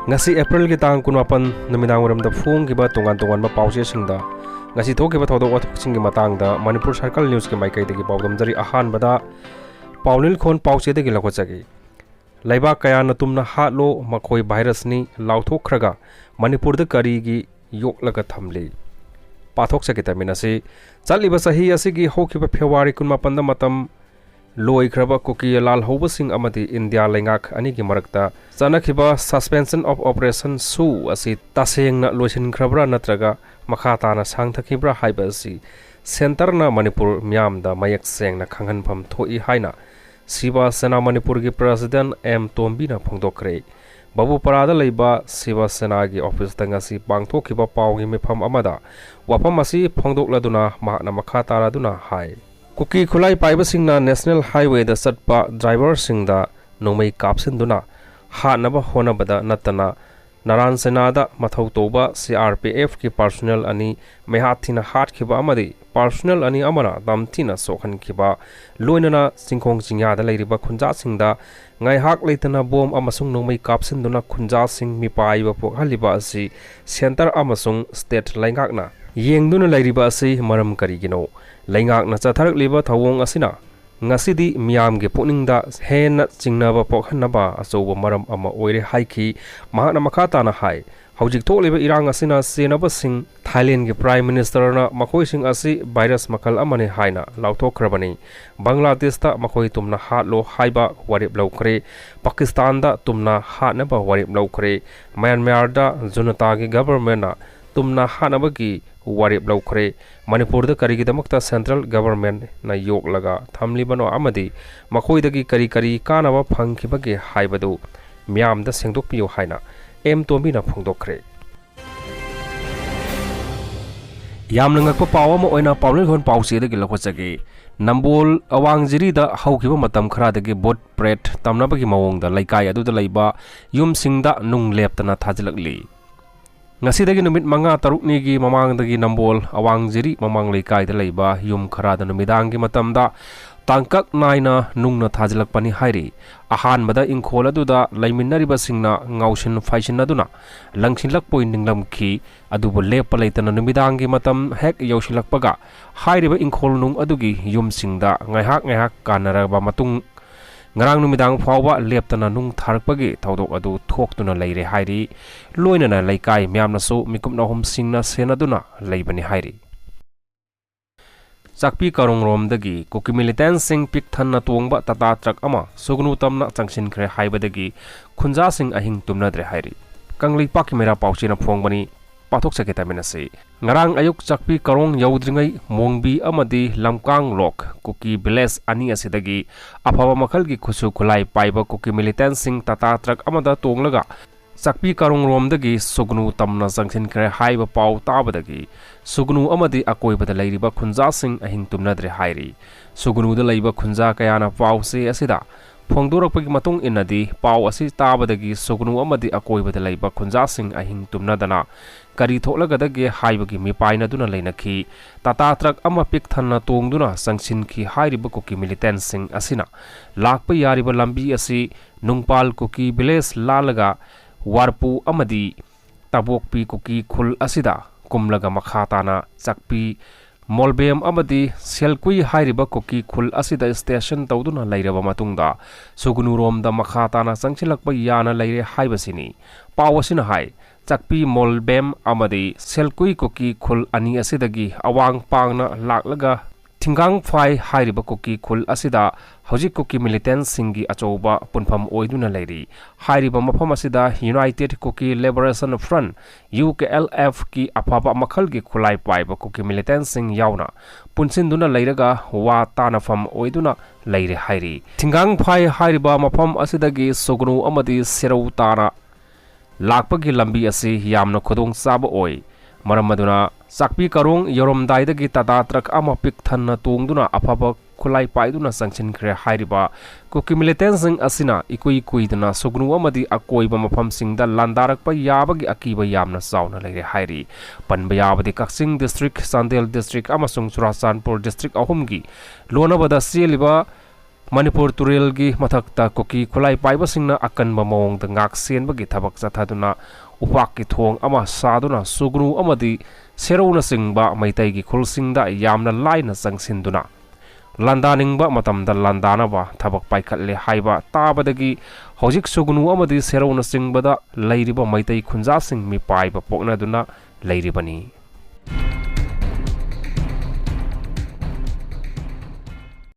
ngasi April ki tang kunwapan numidang waram da phung ki ba tongan ba pause singda ngasi thoki ba thodok wathok sing ki matang da Manipur Circle News ki maikai de ki pawdam jari ahan bada paulil khon pause de ki lakhojagi laiba kaya na tumna hatlo makhoi virus ni lauthokraga Manipur da kari gi yoklaga thamle pathok sa kitamina se chaliba sahi asigi hokiba February kunma panda matam loi khraba kuki lal hoba sing amati India lengak ani ki marakta chanakhiba suspension of operation su asi taseng na loisin khrabra natraga makha tana sangthakibra haiba si center na Manipur myam da mayak seng na khanghan pham thoi haina Siva Sena Manipur ki president M Tombi na phongdokre babu parada leiba Siva Sena ki office tanga si pangthokiba pawgi mefam amada wapam asi phongdokladuna mahna makha taraduna hai kuki khulai paiba singna national highway da satpa driver singda nomai kapsinduna hanaba honabada natana naran senada mathau toba CRPF ki personnel ani mehathina hat khiba amadi personnel ani amana damthina sokhan khiba loinana singkhong chingya da leiriba khunja singda ngai hak leitana bom amasung nomai kapsinduna khunja sing mi paiba pok haliba asi center amasung state laingakna yengduna leiriba asi maram karigino leingak na chatharak liba thawong asina ngasidi miyam ge pukningda hen chingnaba pokhanaba asoba maram ama oire haiki mahana makhata na hai hojik tholiba irang asina senaba sing Thailand ge prime minister na makhoi sing asi virus makhal amane haina lauthokrabani Bangladesh ta makhoi tumna hatlo haiba warib laukre Pakistan da tumna hatnaba warib laukre Myanmar da junta ge government na tumna hanaba ki warib laukre Manipur da kari gidamakta central government na yok laga thamlibano amadi makhoi da ki kari kanaba phangkhibage haibadu myam da sengdokpiyo haina M Tombi na phongdokre yamna ngakpa pawa ma oina paulil khon pause da ki lakhojagi Nambol awangjiri da haukiba matam khara da ki BHOOT PRET tamnabagi maong da leingoi adu da leiba yumsingda nung leptana thajilakli ngasidagi numit manga tarukni gi mamangdagi Nambol awangjiri mamang leingoi da leiba yum khara da numidangi matamda tangkak naina nungna thajilakpani hairi ahan bada ingkhol aduda laiminariba singna ngausin faisin aduna langsinlak point ninglamki adubu lepa leitana numidangi matam hek yausilakpaga hairiba ingkhol nung adugi yumsingda ngaihak kanaraba matung ngarang numidang fawba leptana nung tharpagi thaudok adu thoktuna leire hairi loinana leingoi myamna su mikupna hom singna senaduna leibani hairi Sakpi karong rom dagi kuki militant sing pik thanna tongba tata truck ama sugnu tamna changsin khre haibadagi khunja sing ahing tumna dre hairi kanglei paki mera pauchina phongbani pathok saketamina se ngarang ayuk sakpi karong yaudringai mongbi amadi lamkang lok kuki village ani asidagi aphaba makhal gi khusu khulai paiba kuki militant sing tata truck amada tonglaga Sakpi karong romdagi sugnu tamna jangsin khre haiba pau tabadagi sugnu amadi akoi bada leiriba khunja sing ahing tumnadre hairi sugnu da leiba khunja kayana pau se asida phongdorakpagi matung inadi pau asi tabadagi sugnu amadi akoi bada leiba khunja sing ahing tumnadana kari thoklagadagi haibagi mipaina duna leinakhi tata truck ama pik thanna tongduna jangsin khi hairiba kuki militant sing asina lakpa yariba lambi asi nungpal kuki village lalaga warpu amadi tabokpi kuki khul asida kumlaga makhatana chakpi molbem amadi selkui hairiba kuki khul asida station tawduna leiraba matungda sugnu romda makhatana changchilakpa yana leire haibasini pawasina hai chakpi molbem amadi selkui kuki khul ani asidagi awang pangna laklaga Tingang Phai hairiba kuki khul asida hojik kuki militant singi achoba punpham oiduna leiri hairiba mafam asida United Kuki Liberation Front UKLF ki aphaba makhal gi khulai paiba kuki militant sing yauna punsinduna leiraga wa tanafam oiduna leire hairi Tingang Phai hairiba mafam asidagi sugnu amadi serau tana lakpagi lambi asi yamna khodong saba oi maramaduna sakpi karong yoromdaidagi tata truck ama pik thanna tongduna aphaba khulai paiduna sangchin khre hairiba kuki militant sing asina ikui kuiduna sugnu amadi akoiba mafam singda landarakpa yabagi akiba yamna sauna leire hairi panba yabadi Kaksing district Sandel district amasung Churachandpur district ahumgi lonabada seliba Manipur turelgi mathakta koki khulai paibasingna akanba mawongda ngak senbagi thabak chathaduna upak ki thong ama saduna sugru amadi serona singba maitaigi khulsingda yamna laina changsinduna landaningba matamda landanaba thabak paikhatle haiba tabadagi hojik sugnu amadi serona singbada leiriba maitai khunja sing mi paiba poknaduna leiribani